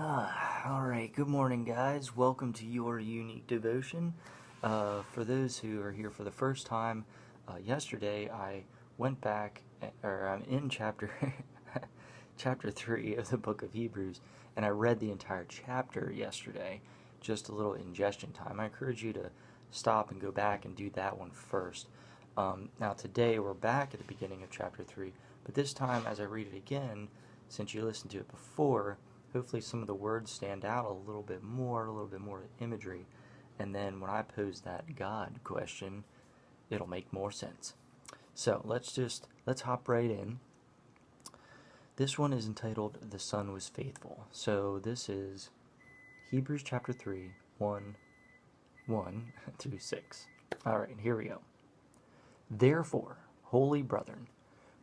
Alright, good morning, guys. Welcome to your unique devotion. For those who are here for the first time, yesterday I went back, or I'm in chapter chapter 3 of the book of Hebrews, and I read the entire chapter yesterday. Just a little ingestion time. I encourage you to stop and go back and do that one first. Now today we're back at the beginning of chapter 3, but this time as I read it again, since you listened to it before, hopefully some of the words stand out a little bit more imagery, and then when I pose that God question, it'll make more sense. So let's hop right in. This one is entitled "The Son Was Faithful." So this is Hebrews chapter 3, 1 through 6. Alright, here we go. Therefore, holy brethren,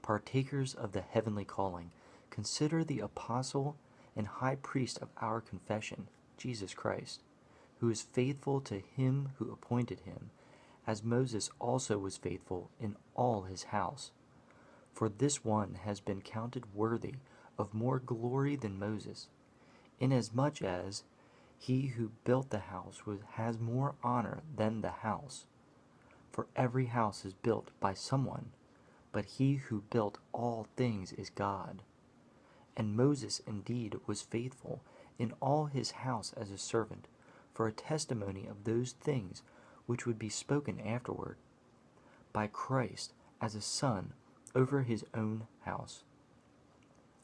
partakers of the heavenly calling, consider the apostle and high priest of our confession, Jesus Christ, who is faithful to him who appointed him, as Moses also was faithful in all his house. For this one has been counted worthy of more glory than Moses, inasmuch as he who built the house has more honor than the house. For every house is built by someone, but he who built all things is God. And Moses indeed was faithful in all his house as a servant, for a testimony of those things which would be spoken afterward, by Christ as a son over his own house,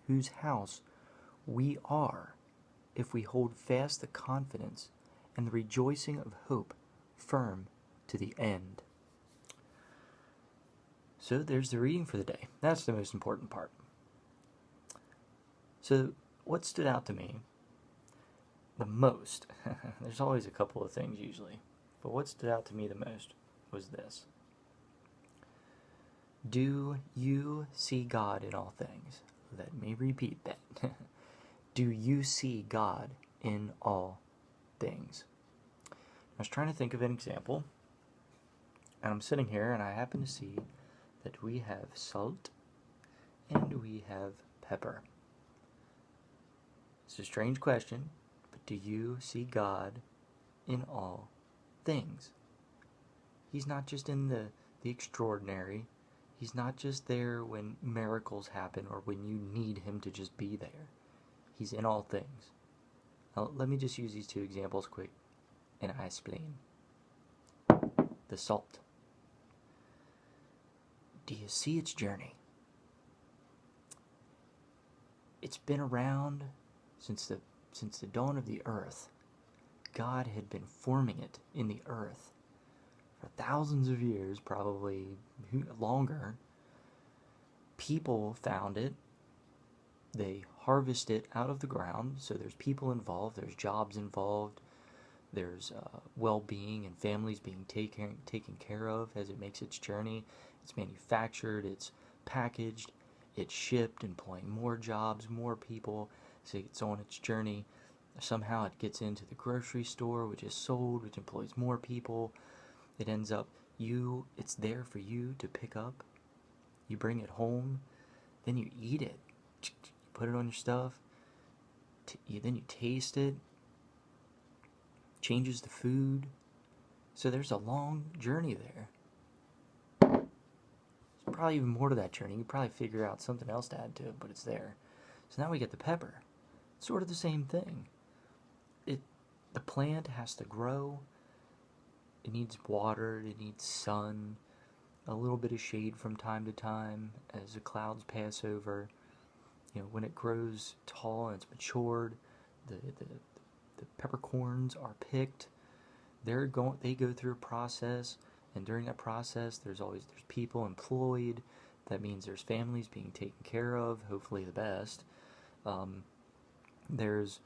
whose house we are, if we hold fast the confidence and the rejoicing of hope firm to the end. So there's the reading for the day. That's the most important part. So what stood out to me the most, there's always a couple of things usually, but what stood out to me the most was this. Do you see God in all things? Let me repeat that. Do you see God in all things? I was trying to think of an example, and I'm sitting here and I happen to see that we have salt and we have pepper. It's a strange question, but do you see God in all things? He's not just in the extraordinary. He's not just there when miracles happen or when you need him to just be there. He's in all things. Now, let me just use these two examples quick, and I explain. The salt. Do you see its journey? It's been around since the dawn of the earth. God had been forming it in the earth for thousands of years, probably longer. People found it. They harvest it out of the ground, so there's people involved, there's jobs involved, there's well-being and families being taken care of as it makes its journey. It's manufactured, it's packaged, it's shipped, employing more jobs, more people. So it's on its journey. Somehow it gets into the grocery store, which is sold, which employs more people. It ends up, it's there for you to pick up. You bring it home, then you eat it. You put it on your stuff, then you taste it. Changes the food. So there's a long journey there. There's probably even more to that journey. You could probably figure out something else to add to it, but it's there. So now we get the pepper. Sort of the same thing. The plant has to grow. It needs water. It needs sun. A little bit of shade from time to time as the clouds pass over. When it grows tall and it's matured, the peppercorns are picked. They go through a process, and during that process, there's people employed. That means there's families being taken care of, hopefully the best. There's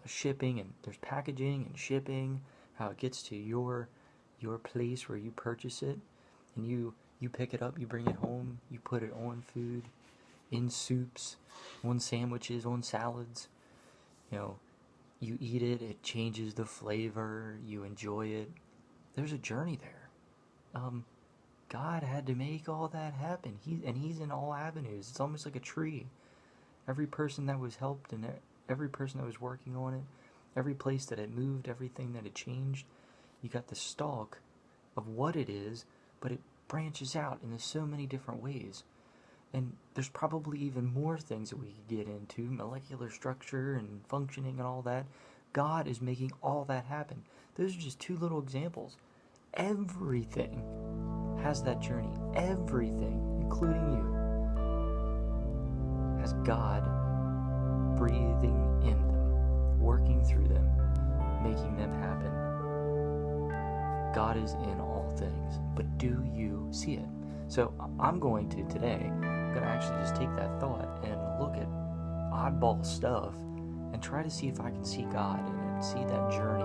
shipping, and there's packaging and shipping, how it gets to your place where you purchase it, and you pick it up, you bring it home, you put it on food, in soups, on sandwiches, on salads. You eat it, it changes the flavor, you enjoy it. There's a journey there. God had to make all that happen. He's in all avenues. It's almost like a tree. Every person that was helped and every person that was working on it, every place that it moved, everything that it changed. You got the stalk of what it is, but it branches out into so many different ways. And there's probably even more things that we could get into, molecular structure and functioning and all that. God is making all that happen. Those are just two little examples. Everything has that journey. Everything, including you, has God breathing in them, working through them, making them happen. God is in all things, but do you see it? So I'm going to today, I'm going to actually just take that thought and look at oddball stuff and try to see if I can see God in it, and see that journey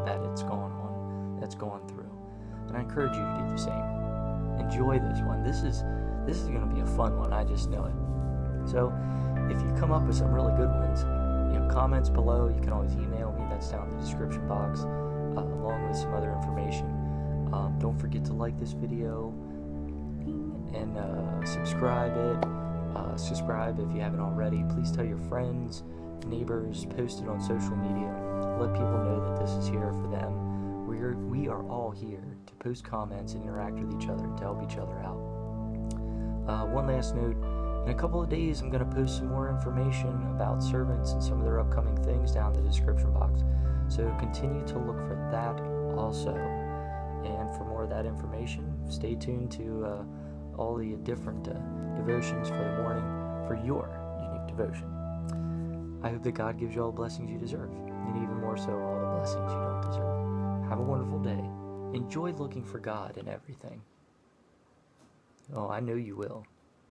that it's gone on, that's gone through. And I encourage you to do the same. Enjoy this one. This is going to be a fun one. I just know it. So if you come up with some really good ones, comments below. You can always email me. That's down in the description box, along with some other information. Don't forget to like this video and subscribe it. Subscribe if you haven't already. Please tell your friends, neighbors, post it on social media. Let people know that this is here for them. We are all here to post comments and interact with each other to help each other out. One last note. In a couple of days, I'm going to post some more information about servants and some of their upcoming things down in the description box. So continue to look for that also. And for more of that information, stay tuned to all the different devotions for the morning for your unique devotion. I hope that God gives you all the blessings you deserve, and even more so, all the blessings you don't deserve. Have a wonderful day. Enjoy looking for God in everything. Oh, I know you will.